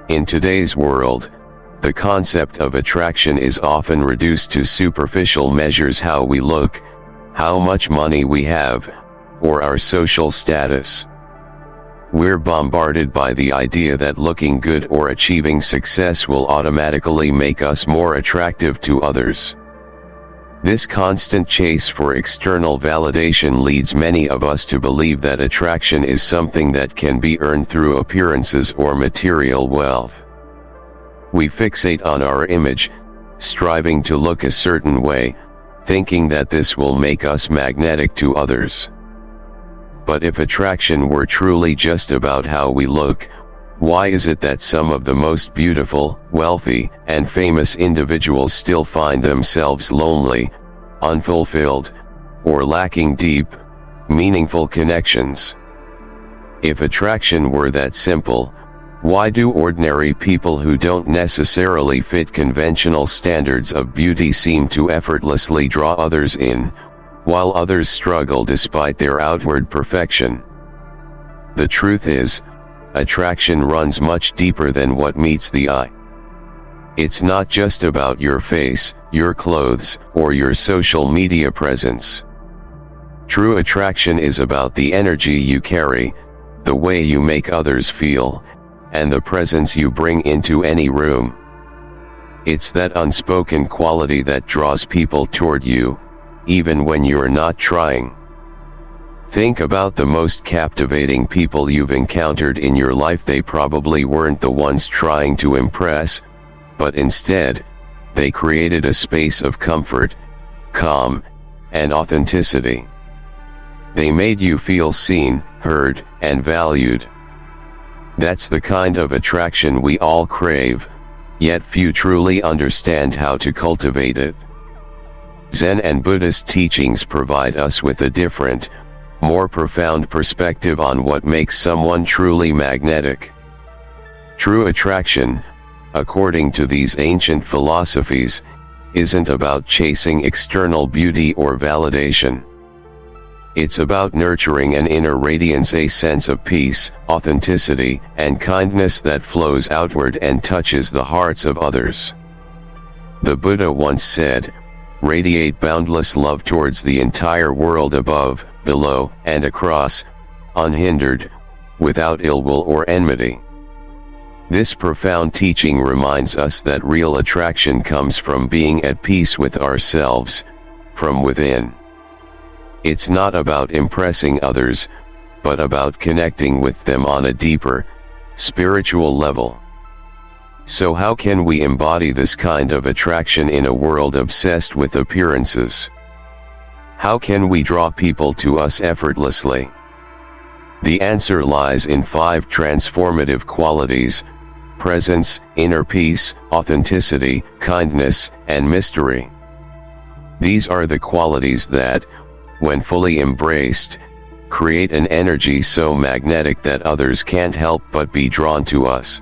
In today's world, the concept of attraction is often reduced to superficial measures: how we look, how much money we have, or our social status. We're bombarded by the idea that looking good or achieving success will automatically make us more attractive to others. This constant chase for external validation leads many of us to believe that attraction is something that can be earned through appearances or material wealth. We fixate on our image, striving to look a certain way, thinking that this will make us magnetic to others. But if attraction were truly just about how we look, why is it that some of the most beautiful, wealthy, and famous individuals still find themselves lonely, unfulfilled, or lacking deep, meaningful connections? If attraction were that simple, why do ordinary people who don't necessarily fit conventional standards of beauty seem to effortlessly draw others in, while others struggle despite their outward perfection? The truth is, attraction runs much deeper than what meets the eye. It's not just about your face, your clothes, or your social media presence. True attraction is about the energy you carry, the way you make others feel, and the presence you bring into any room. It's that unspoken quality that draws people toward you, even when you're not trying. Think about the most captivating people you've encountered in your life. They probably weren't the ones trying to impress, but instead, they created a space of comfort, calm, and authenticity. They made you feel seen, heard, and valued. That's the kind of attraction we all crave, yet few truly understand how to cultivate it. Zen and Buddhist teachings provide us with a different, more profound perspective on what makes someone truly magnetic. True attraction, according to these ancient philosophies, isn't about chasing external beauty or validation. It's about nurturing an inner radiance, a sense of peace, authenticity, and kindness that flows outward and touches the hearts of others. The Buddha once said, "Radiate boundless love towards the entire world above, below, and across, unhindered, without ill will or enmity." This profound teaching reminds us that real attraction comes from being at peace with ourselves, from within. It's not about impressing others, but about connecting with them on a deeper, spiritual level. So how can we embody this kind of attraction in a world obsessed with appearances? How can we draw people to us effortlessly? The answer lies in 5 transformative qualities: presence, inner peace, authenticity, kindness, and mystery. These are the qualities that, when fully embraced, create an energy so magnetic that others can't help but be drawn to us.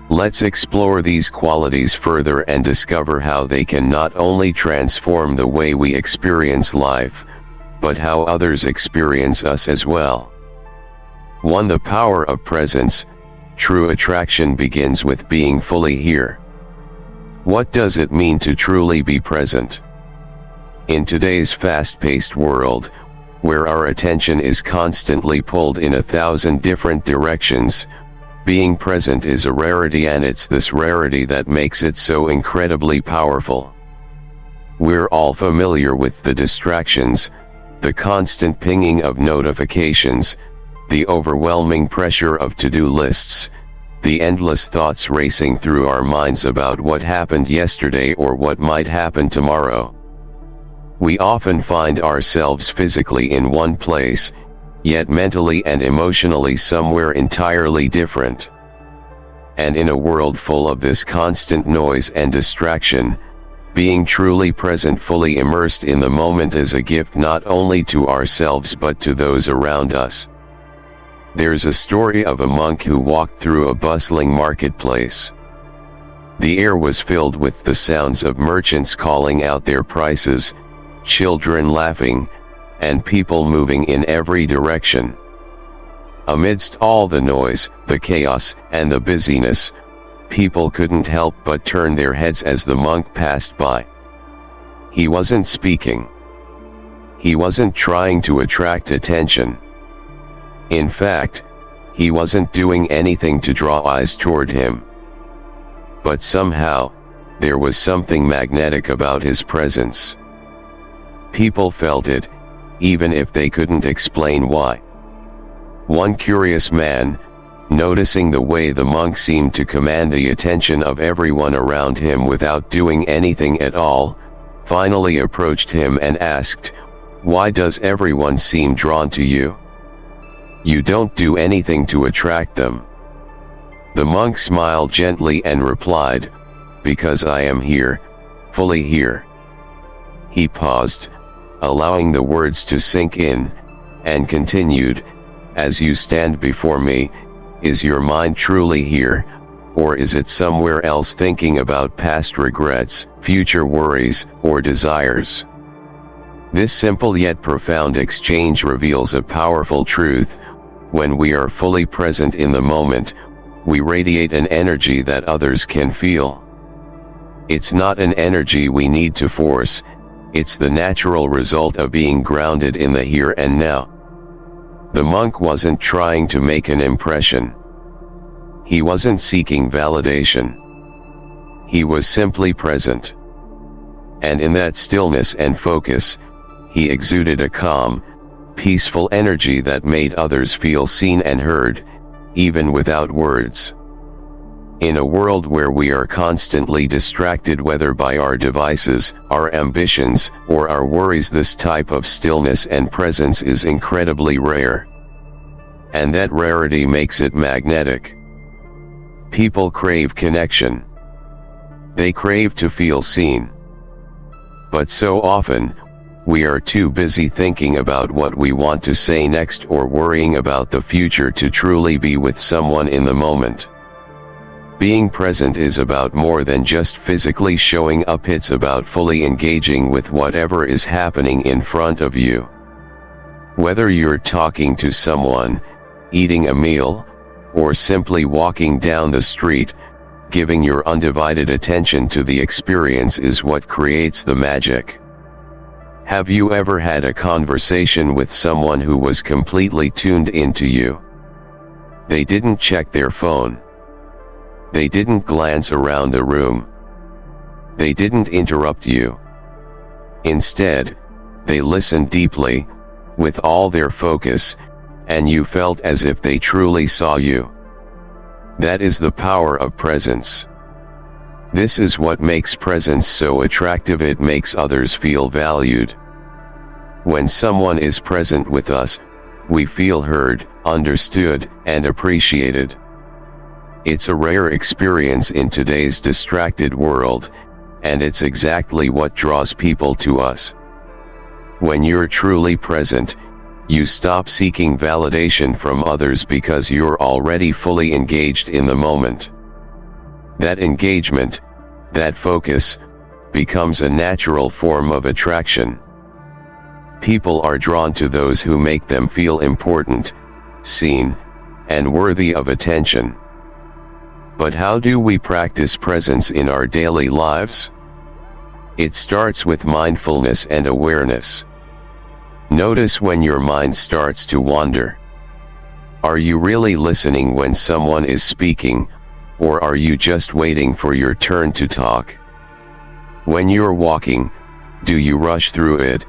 Let's explore these qualities further and discover how they can not only transform the way we experience life, but how others experience us as well. 1. The power of presence. True attraction begins with being fully here. What does it mean to truly be present? In today's fast-paced world, where our attention is constantly pulled in 1,000 different directions, being present is a rarity, and it's this rarity that makes it so incredibly powerful. We're all familiar with the distractions, the constant pinging of notifications, the overwhelming pressure of to-do lists, the endless thoughts racing through our minds about what happened yesterday or what might happen tomorrow. We often find ourselves physically in one place, yet mentally and emotionally somewhere entirely different. And in a world full of this constant noise and distraction, being truly present, fully immersed in the moment, is a gift not only to ourselves but to those around us. There's a story of a monk who walked through a bustling marketplace. The air was filled with the sounds of merchants calling out their prices, children laughing, and people moving in every direction. Amidst all the noise, the chaos, and the busyness, people couldn't help but turn their heads as the monk passed by. He wasn't speaking. He wasn't trying to attract attention. In fact, he wasn't doing anything to draw eyes toward him. But somehow, there was something magnetic about his presence. People felt it, even if they couldn't explain why. One curious man, noticing the way the monk seemed to command the attention of everyone around him without doing anything at all, finally approached him and asked, "Why does everyone seem drawn to you? You don't do anything to attract them." The monk smiled gently and replied, "Because I am here, fully here." He paused, allowing the words to sink in, and continued, "As you stand before me, is your mind truly here, or is it somewhere else thinking about past regrets, future worries, or desires?" This simple yet profound exchange reveals a powerful truth. When we are fully present in the moment, we radiate an energy that others can feel. It's not an energy we need to force, it's the natural result of being grounded in the here and now. The monk wasn't trying to make an impression. He wasn't seeking validation. He was simply present. And in that stillness and focus, he exuded a calm, peaceful energy that made others feel seen and heard, even without words. In a world where we are constantly distracted, whether by our devices, our ambitions, or our worries, this type of stillness and presence is incredibly rare. And that rarity makes it magnetic. People crave connection. They crave to feel seen. But so often, we are too busy thinking about what we want to say next or worrying about the future to truly be with someone in the moment. Being present is about more than just physically showing up, it's about fully engaging with whatever is happening in front of you. Whether you're talking to someone, eating a meal, or simply walking down the street, giving your undivided attention to the experience is what creates the magic. Have you ever had a conversation with someone who was completely tuned into you? They didn't check their phone. They didn't glance around the room. They didn't interrupt you. Instead, they listened deeply, with all their focus, and you felt as if they truly saw you. That is the power of presence. This is what makes presence so attractive. It makes others feel valued. When someone is present with us, we feel heard, understood, and appreciated. It's a rare experience in today's distracted world, and it's exactly what draws people to us. When you're truly present, you stop seeking validation from others because you're already fully engaged in the moment. That engagement, that focus, becomes a natural form of attraction. People are drawn to those who make them feel important, seen, and worthy of attention. But how do we practice presence in our daily lives? It starts with mindfulness and awareness. Notice when your mind starts to wander. Are you really listening when someone is speaking, or are you just waiting for your turn to talk? When you're walking, do you rush through it,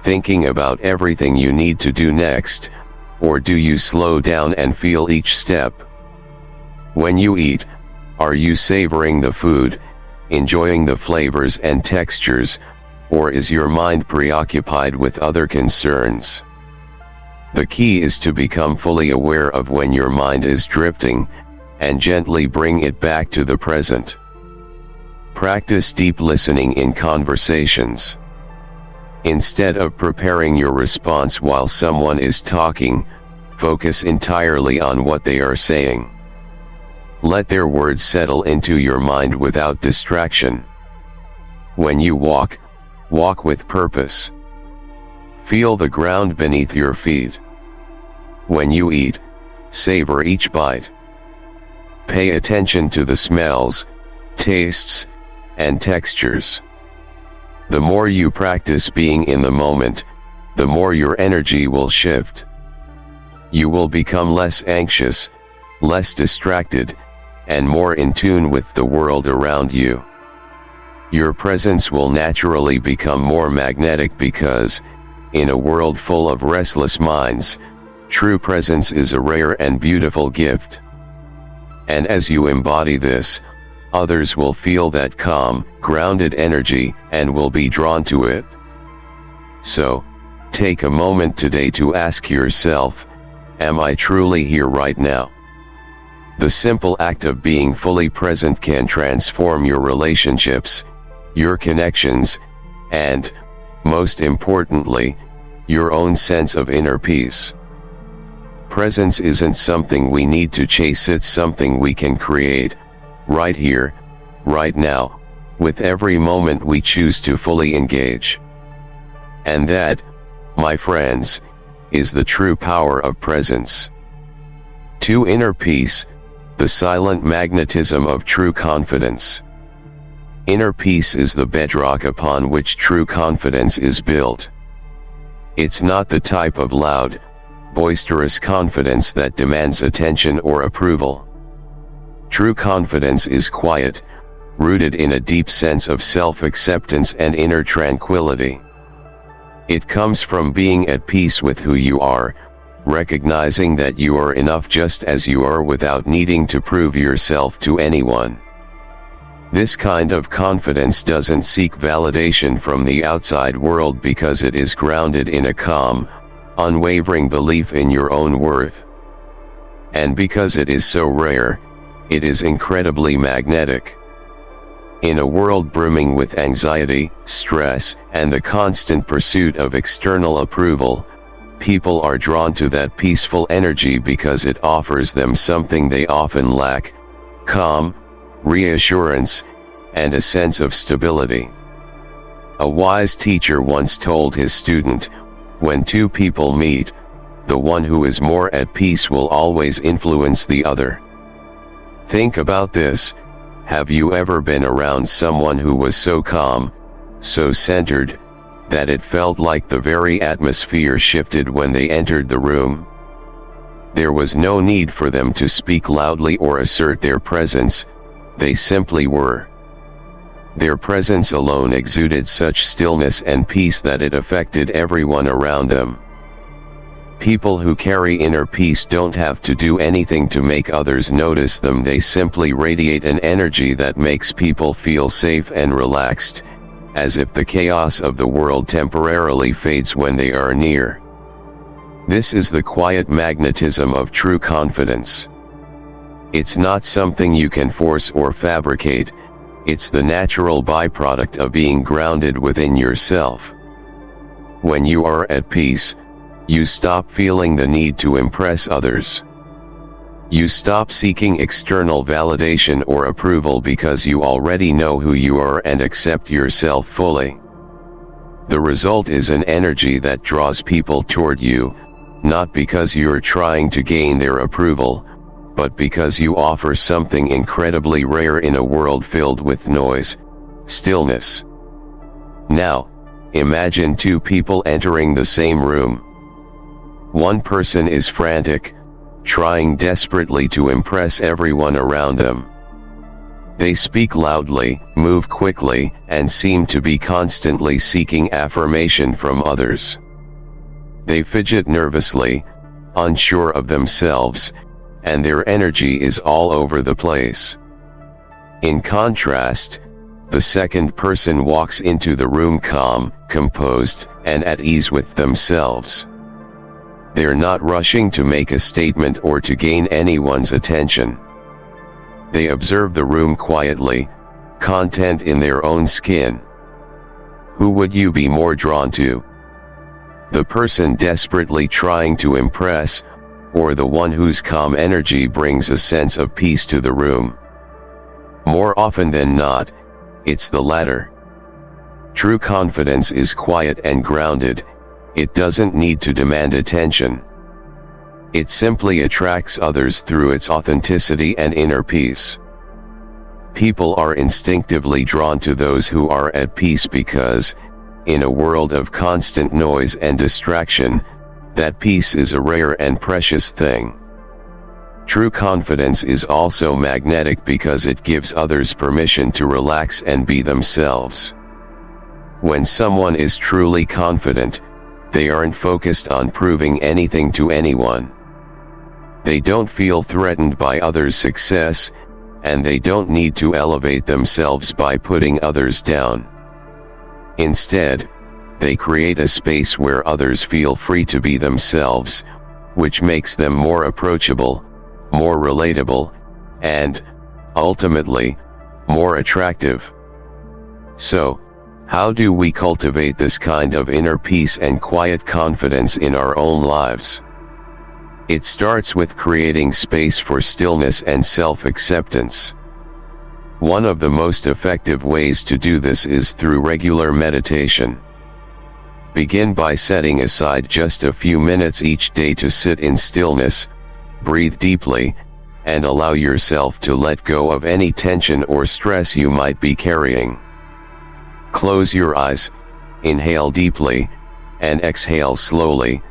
thinking about everything you need to do next, or do you slow down and feel each step? When you eat, are you savoring the food, enjoying the flavors and textures, or is your mind preoccupied with other concerns? The key is to become fully aware of when your mind is drifting, and gently bring it back to the present. Practice deep listening in conversations. Instead of preparing your response while someone is talking, focus entirely on what they are saying. Let their words settle into your mind without distraction. When you walk, walk with purpose. Feel the ground beneath your feet. When you eat, savor each bite. Pay attention to the smells, tastes, and textures. The more you practice being in the moment, the more your energy will shift. You will become less anxious, less distracted, and more in tune with the world around you. Your presence will naturally become more magnetic because, in a world full of restless minds, true presence is a rare and beautiful gift. And as you embody this, others will feel that calm, grounded energy, and will be drawn to it. So, take a moment today to ask yourself, am I truly here right now? The simple act of being fully present can transform your relationships, your connections, and, most importantly, your own sense of inner peace. Presence isn't something we need to chase, it's something we can create, right here, right now, with every moment we choose to fully engage. And that, my friends, is the true power of presence. To inner peace, the silent magnetism of true confidence. Inner peace is the bedrock upon which true confidence is built. It's not the type of loud, boisterous confidence that demands attention or approval. True confidence is quiet, rooted in a deep sense of self-acceptance and inner tranquility. It comes from being at peace with who you are, recognizing that you are enough just as you are without needing to prove yourself to anyone. This kind of confidence doesn't seek validation from the outside world because it is grounded in a calm, unwavering belief in your own worth. And because it is so rare, it is incredibly magnetic. In a world brimming with anxiety, stress, and the constant pursuit of external approval, people are drawn to that peaceful energy because it offers them something they often lack: calm, reassurance, and a sense of stability. A wise teacher once told his student, when two people meet, the one who is more at peace will always influence the other. Think about this. Have you ever been around someone who was so calm, so centered, that it felt like the very atmosphere shifted when they entered the room? There was no need for them to speak loudly or assert their presence, they simply were. Their presence alone exuded such stillness and peace that it affected everyone around them. People who carry inner peace don't have to do anything to make others notice them, they simply radiate an energy that makes people feel safe and relaxed, as if the chaos of the world temporarily fades when they are near. This is the quiet magnetism of true confidence. It's not something you can force or fabricate, it's the natural byproduct of being grounded within yourself. When you are at peace, you stop feeling the need to impress others. You stop seeking external validation or approval because you already know who you are and accept yourself fully. The result is an energy that draws people toward you, not because you're trying to gain their approval, but because you offer something incredibly rare in a world filled with noise: stillness. Now, imagine two people entering the same room. One person is frantic, trying desperately to impress everyone around them. They speak loudly, move quickly, and seem to be constantly seeking affirmation from others. They fidget nervously, unsure of themselves, and their energy is all over the place. In contrast, the second person walks into the room calm, composed, and at ease with themselves. They're not rushing to make a statement or to gain anyone's attention. They observe the room quietly, content in their own skin. Who would you be more drawn to? The person desperately trying to impress, or the one whose calm energy brings a sense of peace to the room? More often than not, it's the latter. True confidence is quiet and grounded. It doesn't need to demand attention. It simply attracts others through its authenticity and inner peace. People are instinctively drawn to those who are at peace because, in a world of constant noise and distraction, that peace is a rare and precious thing. True confidence is also magnetic because it gives others permission to relax and be themselves. When someone is truly confident, they aren't focused on proving anything to anyone. They don't feel threatened by others' success, and they don't need to elevate themselves by putting others down. Instead, they create a space where others feel free to be themselves, which makes them more approachable, more relatable, and, ultimately, more attractive. So, how do we cultivate this kind of inner peace and quiet confidence in our own lives? It starts with creating space for stillness and self-acceptance. One of the most effective ways to do this is through regular meditation. Begin by setting aside just a few minutes each day to sit in stillness, breathe deeply, and allow yourself to let go of any tension or stress you might be carrying. Close your eyes, inhale deeply, and exhale slowly,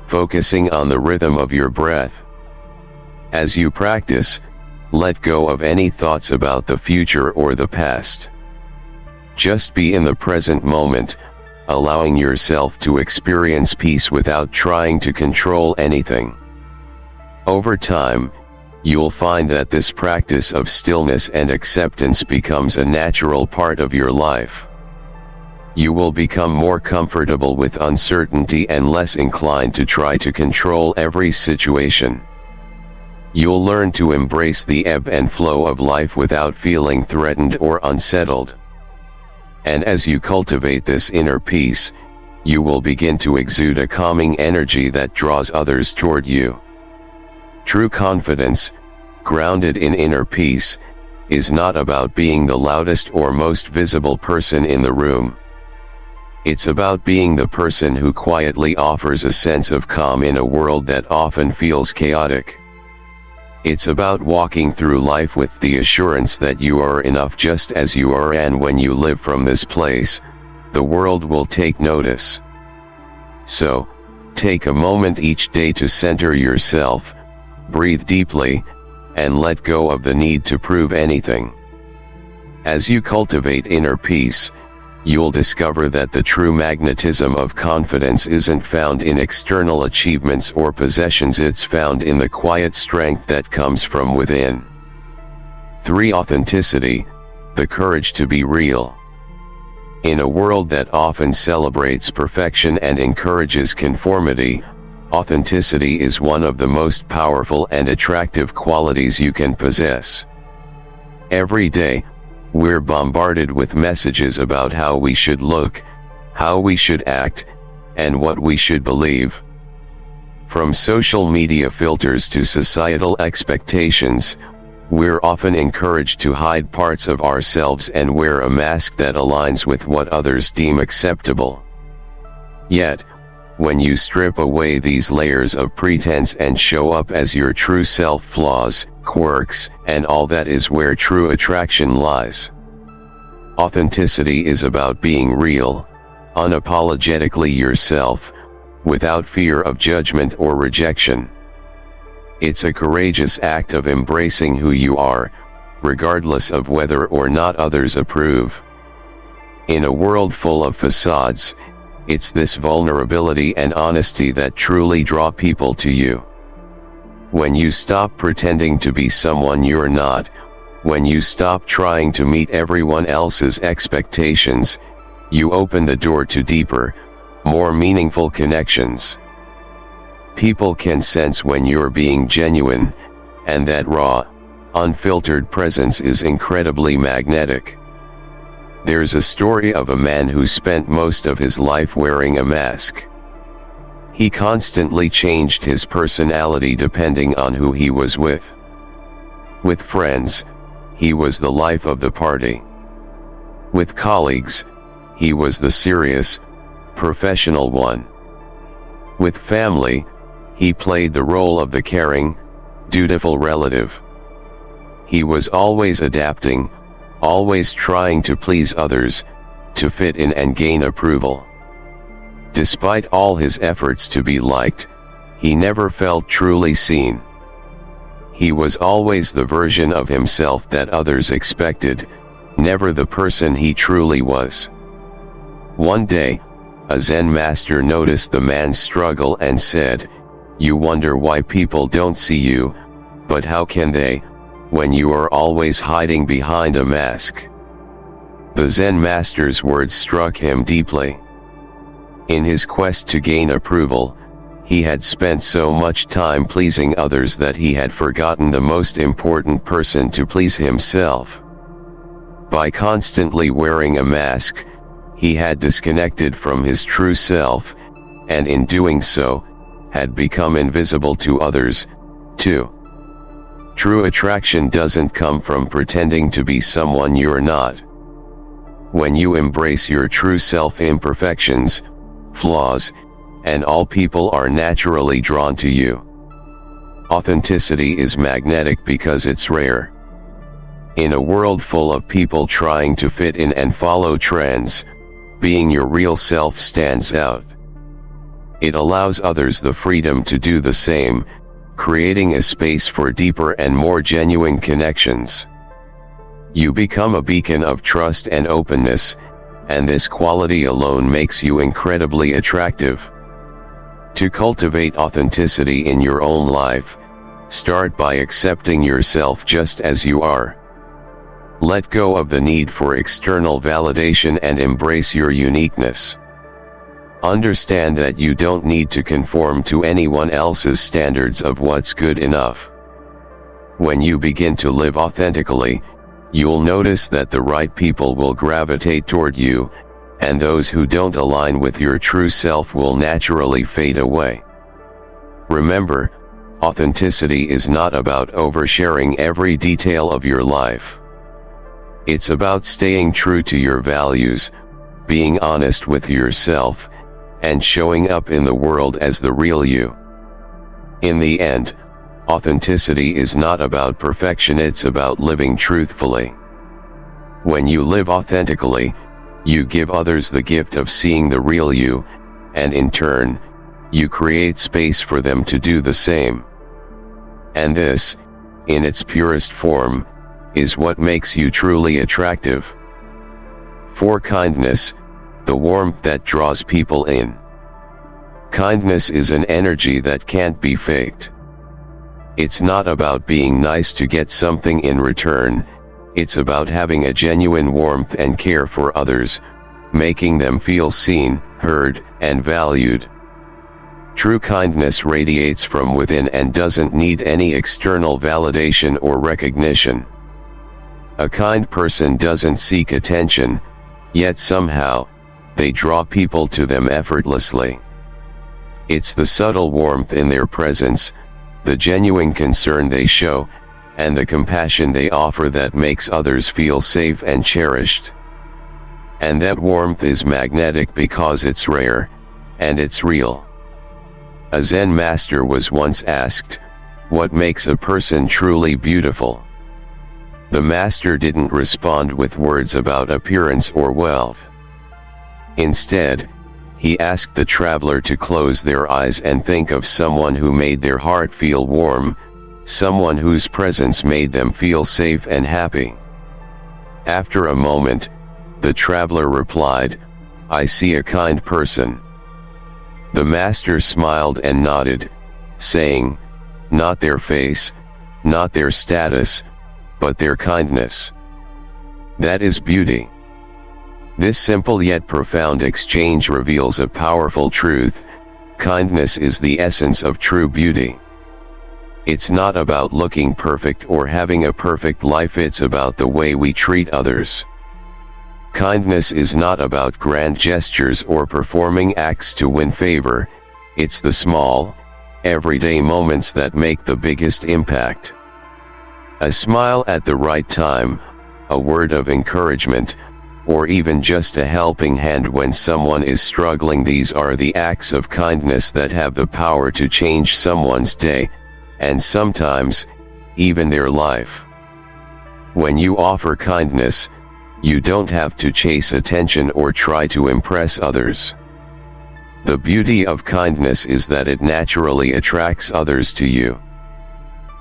focusing on the rhythm of your breath. As you practice, let go of any thoughts about the future or the past. Just be in the present moment, allowing yourself to experience peace without trying to control anything. Over time, you'll find that this practice of stillness and acceptance becomes a natural part of your life. You will become more comfortable with uncertainty and less inclined to try to control every situation. You'll learn to embrace the ebb and flow of life without feeling threatened or unsettled. And as you cultivate this inner peace, you will begin to exude a calming energy that draws others toward you. True confidence, grounded in inner peace, is not about being the loudest or most visible person in the room. It's about being the person who quietly offers a sense of calm in a world that often feels chaotic. It's about walking through life with the assurance that you are enough just as you are, and when you live from this place, the world will take notice. So, take a moment each day to center yourself, breathe deeply, and let go of the need to prove anything. As you cultivate inner peace, you'll discover that the true magnetism of confidence isn't found in external achievements or possessions, it's found in the quiet strength that comes from within. 3. Authenticity, the courage to be real. In a world that often celebrates perfection and encourages conformity, authenticity is one of the most powerful and attractive qualities you can possess. Every day, we're bombarded with messages about how we should look, how we should act, and what we should believe. From social media filters to societal expectations, we're often encouraged to hide parts of ourselves and wear a mask that aligns with what others deem acceptable. Yet, when you strip away these layers of pretense and show up as your true self, flaws, quirks, and all that is where true attraction lies. Authenticity is about being real, unapologetically yourself, without fear of judgment or rejection. It's a courageous act of embracing who you are, regardless of whether or not others approve. In a world full of facades, it's this vulnerability and honesty that truly draw people to you. When you stop pretending to be someone you're not, when you stop trying to meet everyone else's expectations, you open the door to deeper, more meaningful connections. People can sense when you're being genuine, and that raw, unfiltered presence is incredibly magnetic. There's a story of a man who spent most of his life wearing a mask. He constantly changed his personality depending on who he was with. With friends, he was the life of the party. With colleagues, he was the serious, professional one. With family, He played the role of the caring, dutiful relative. He was always adapting, always trying to please others, to fit in and gain approval. Despite all his efforts to be liked, he never felt truly seen. He was always the version of himself that others expected, never the person he truly was. One day, a Zen master noticed the man's struggle and said, "You wonder why people don't see you, but how can they, when you are always hiding behind a mask?" The Zen master's words struck him deeply. In his quest to gain approval, he had spent so much time pleasing others that he had forgotten the most important person to please himself. By constantly wearing a mask, he had disconnected from his true self, and in doing so, had become invisible to others, too. True attraction doesn't come from pretending to be someone you're not. When you embrace your true self, imperfections, flaws, and all people are naturally drawn to you. Authenticity is magnetic because it's rare. In a world full of people trying to fit in and follow trends, being your real self stands out. It allows others the freedom to do the same, creating a space for deeper and more genuine connections. You become a beacon of trust and openness, and this quality alone makes you incredibly attractive. To cultivate authenticity in your own life, start by accepting yourself just as you are. Let go of the need for external validation and embrace your uniqueness. Understand that you don't need to conform to anyone else's standards of what's good enough. When you begin to live authentically, you'll notice that the right people will gravitate toward you, and those who don't align with your true self will naturally fade away. Remember, authenticity is not about oversharing every detail of your life. It's about staying true to your values, being honest with yourself, and showing up in the world as the real you. In the end, authenticity is not about perfection, it's about living truthfully. When you live authentically, you give others the gift of seeing the real you, and in turn, you create space for them to do the same. And this, in its purest form, is what makes you truly attractive. For kindness, the warmth that draws people in. Kindness is an energy that can't be faked. It's not about being nice to get something in return, it's about having a genuine warmth and care for others, making them feel seen, heard, and valued. True kindness radiates from within and doesn't need any external validation or recognition. A kind person doesn't seek attention, yet somehow, they draw people to them effortlessly. It's the subtle warmth in their presence, the genuine concern they show, and the compassion they offer that makes others feel safe and cherished. And that warmth is magnetic because it's rare, and it's real. A Zen master was once asked, "What makes a person truly beautiful?" The master didn't respond with words about appearance or wealth. Instead, he asked the traveler to close their eyes and think of someone who made their heart feel warm, someone whose presence made them feel safe and happy. After a moment, the traveler replied, "I see a kind person." The master smiled and nodded, saying, "Not their face, not their status, but their kindness. That is beauty." This simple yet profound exchange reveals a powerful truth: kindness is the essence of true beauty. It's not about looking perfect or having a perfect life, it's about the way we treat others. Kindness is not about grand gestures or performing acts to win favor, it's the small, everyday moments that make the biggest impact. A smile at the right time, a word of encouragement, or even just a helping hand when someone is struggling. These are the acts of kindness that have the power to change someone's day, and sometimes, even their life. When you offer kindness, you don't have to chase attention or try to impress others. The beauty of kindness is that it naturally attracts others to you.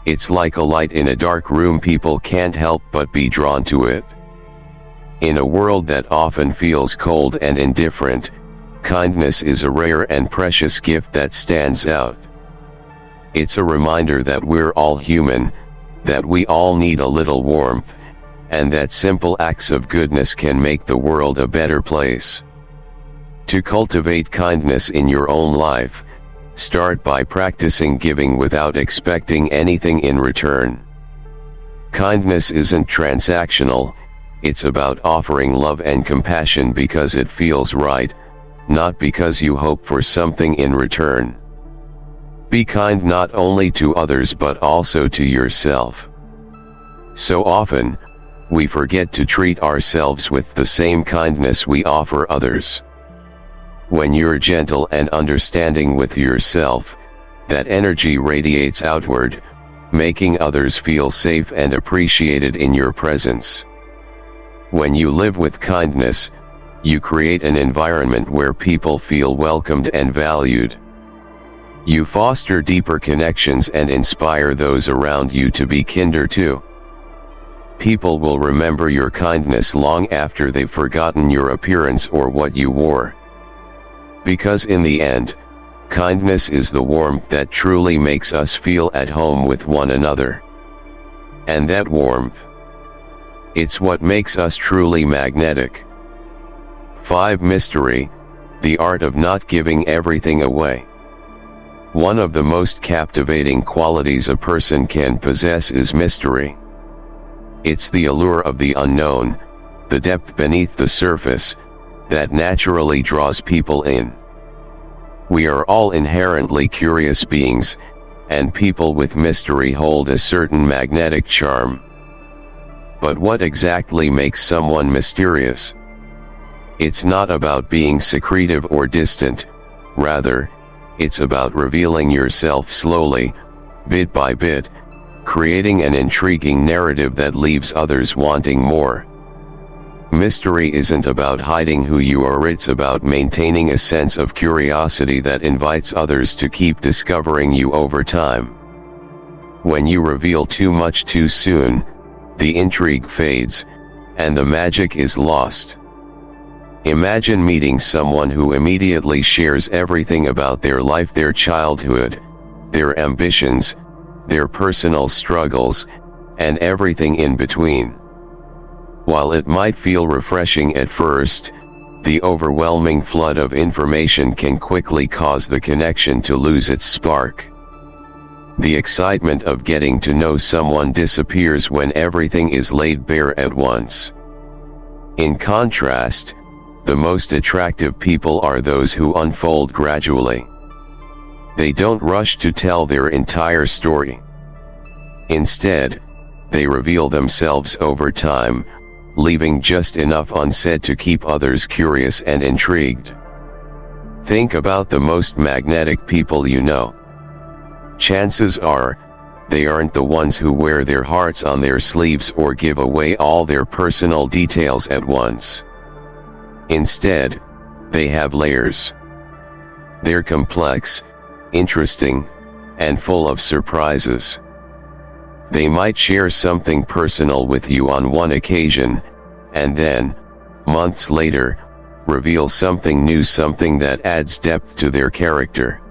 It's like a light in a dark room. People can't help but be drawn to it. In a world that often feels cold and indifferent, kindness is a rare and precious gift that stands out. It's a reminder that we're all human, that we all need a little warmth, and that simple acts of goodness can make the world a better place. To cultivate kindness in your own life, start by practicing giving without expecting anything in return. Kindness isn't transactional, it's about offering love and compassion because it feels right, not because you hope for something in return. Be kind not only to others but also to yourself. So often, we forget to treat ourselves with the same kindness we offer others. When you're gentle and understanding with yourself, that energy radiates outward, making others feel safe and appreciated in your presence. When you live with kindness, you create an environment where people feel welcomed and valued. You foster deeper connections and inspire those around you to be kinder too. People will remember your kindness long after they've forgotten your appearance or what you wore. Because in the end, kindness is the warmth that truly makes us feel at home with one another. And that warmth, it's what makes us truly magnetic. 5. Mystery, the art of not giving everything away. One of the most captivating qualities a person can possess is mystery. It's the allure of the unknown, the depth beneath the surface, that naturally draws people in. We are all inherently curious beings, and people with mystery hold a certain magnetic charm. But what exactly makes someone mysterious? It's not about being secretive or distant, rather, it's about revealing yourself slowly, bit by bit, creating an intriguing narrative that leaves others wanting more. Mystery isn't about hiding who you are, it's about maintaining a sense of curiosity that invites others to keep discovering you over time. When you reveal too much too soon, the intrigue fades, and the magic is lost. Imagine meeting someone who immediately shares everything about their life, their childhood, their ambitions, their personal struggles, and everything in between. While it might feel refreshing at first, the overwhelming flood of information can quickly cause the connection to lose its spark. The excitement of getting to know someone disappears when everything is laid bare at once. In contrast, the most attractive people are those who unfold gradually. They don't rush to tell their entire story. Instead, they reveal themselves over time, leaving just enough unsaid to keep others curious and intrigued. Think about the most magnetic people you know. Chances are, they aren't the ones who wear their hearts on their sleeves or give away all their personal details at once. Instead, they have layers. They're complex, interesting, and full of surprises. They might share something personal with you on one occasion, and then, months later, reveal something new, something that adds depth to their character.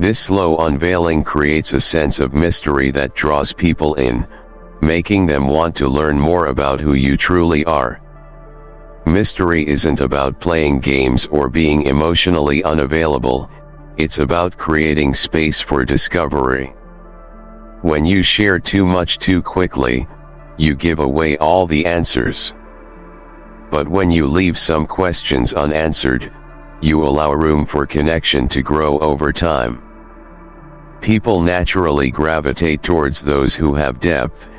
This slow unveiling creates a sense of mystery that draws people in, making them want to learn more about who you truly are. Mystery isn't about playing games or being emotionally unavailable, it's about creating space for discovery. When you share too much too quickly, you give away all the answers. But when you leave some questions unanswered, you allow room for connection to grow over time. People naturally gravitate towards those who have depth,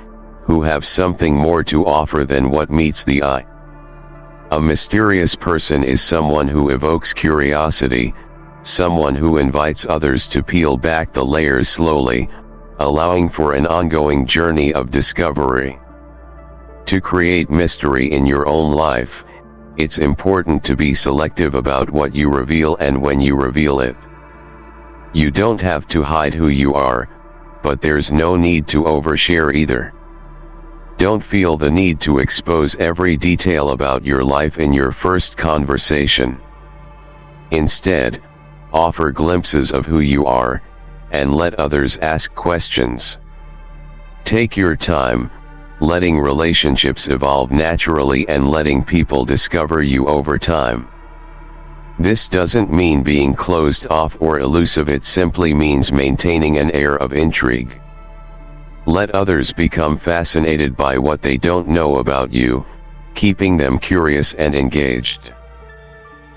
who have something more to offer than what meets the eye. A mysterious person is someone who evokes curiosity, someone who invites others to peel back the layers slowly, allowing for an ongoing journey of discovery. To create mystery in your own life, it's important to be selective about what you reveal and when you reveal it. You don't have to hide who you are, but there's no need to overshare either. Don't feel the need to expose every detail about your life in your first conversation. Instead, offer glimpses of who you are, and let others ask questions. Take your time, letting relationships evolve naturally and letting people discover you over time. This doesn't mean being closed off or elusive, it simply means maintaining an air of intrigue. Let others become fascinated by what they don't know about you, keeping them curious and engaged.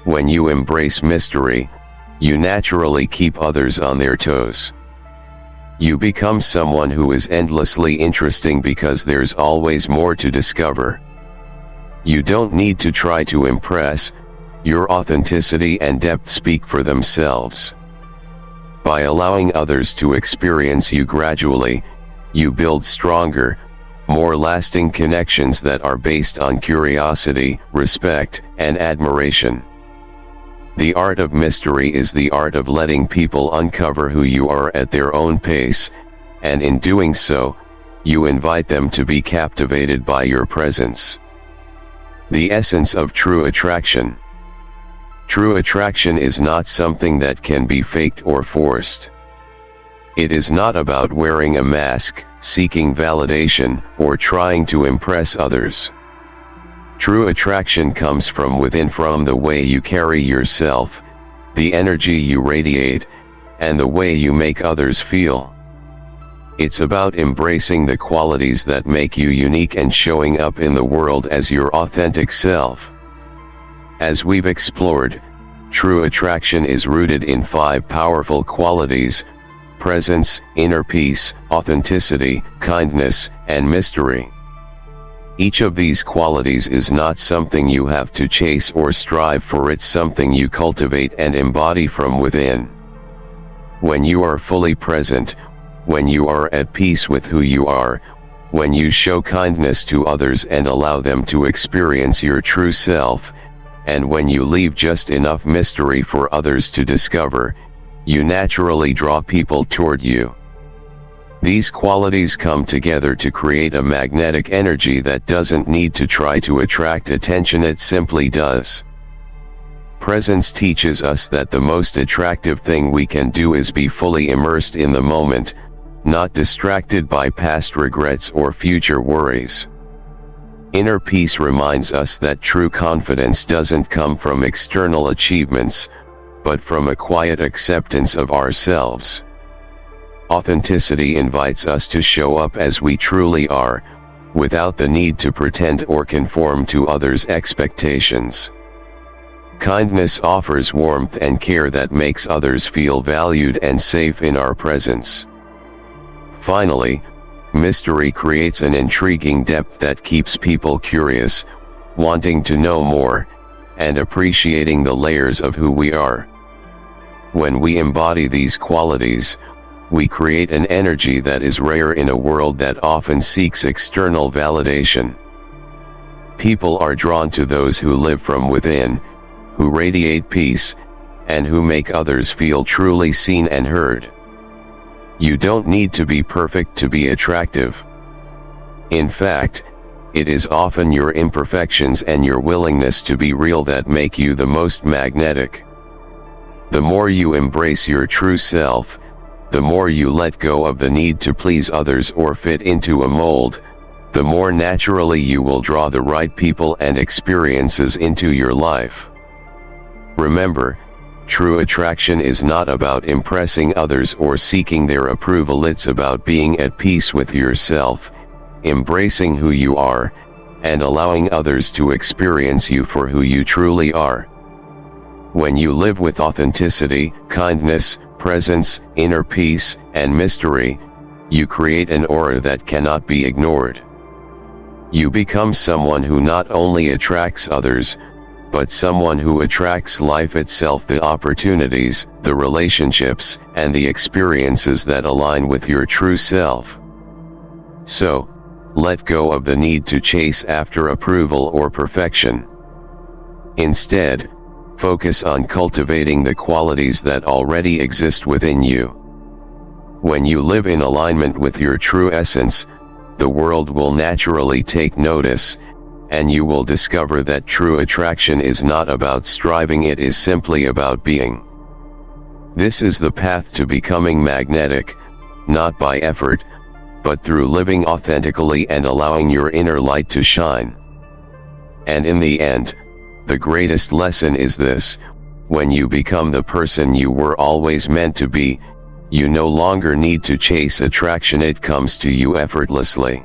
When you embrace mystery, you naturally keep others on their toes. You become someone who is endlessly interesting because there's always more to discover. You don't need to try to impress, your authenticity and depth speak for themselves. By allowing others to experience you gradually, you build stronger, more lasting connections that are based on curiosity, respect, and admiration. The art of mystery is the art of letting people uncover who you are at their own pace, and in doing so, you invite them to be captivated by your presence. The essence of true attraction. True attraction is not something that can be faked or forced. It is not about wearing a mask, seeking validation, or trying to impress others. True attraction comes from within, from the way you carry yourself, the energy you radiate, and the way you make others feel. It's about embracing the qualities that make you unique and showing up in the world as your authentic self. As we've explored, true attraction is rooted in 5 powerful qualities: presence, inner peace, authenticity, kindness, and mystery. Each of these qualities is not something you have to chase or strive for, it's something you cultivate and embody from within. When you are fully present, when you are at peace with who you are, when you show kindness to others and allow them to experience your true self, and when you leave just enough mystery for others to discover, you naturally draw people toward you. These qualities come together to create a magnetic energy that doesn't need to try to attract attention, it simply does. Presence teaches us that the most attractive thing we can do is be fully immersed in the moment, not distracted by past regrets or future worries. Inner peace reminds us that true confidence doesn't come from external achievements, but from a quiet acceptance of ourselves. Authenticity invites us to show up as we truly are, without the need to pretend or conform to others' expectations. Kindness offers warmth and care that makes others feel valued and safe in our presence. Finally, mystery creates an intriguing depth that keeps people curious, wanting to know more, and appreciating the layers of who we are. When we embody these qualities, we create an energy that is rare in a world that often seeks external validation. People are drawn to those who live from within, who radiate peace, and who make others feel truly seen and heard. You don't need to be perfect to be attractive. In fact, it is often your imperfections and your willingness to be real that make you the most magnetic. The more you embrace your true self, the more you let go of the need to please others or fit into a mold, the more naturally you will draw the right people and experiences into your life. Remember, true attraction is not about impressing others or seeking their approval, it's about being at peace with yourself, embracing who you are, and allowing others to experience you for who you truly are. When you live with authenticity, kindness, presence, inner peace, and mystery, you create an aura that cannot be ignored. You become someone who not only attracts others, but someone who attracts life itself, the opportunities, the relationships, and the experiences that align with your true self. So, let go of the need to chase after approval or perfection. Instead, focus on cultivating the qualities that already exist within you. When you live in alignment with your true essence, the world will naturally take notice, and you will discover that true attraction is not about striving, it is simply about being. This is the path to becoming magnetic, not by effort, but through living authentically and allowing your inner light to shine. And in the end, the greatest lesson is this: when you become the person you were always meant to be, you no longer need to chase attraction, it comes to you effortlessly.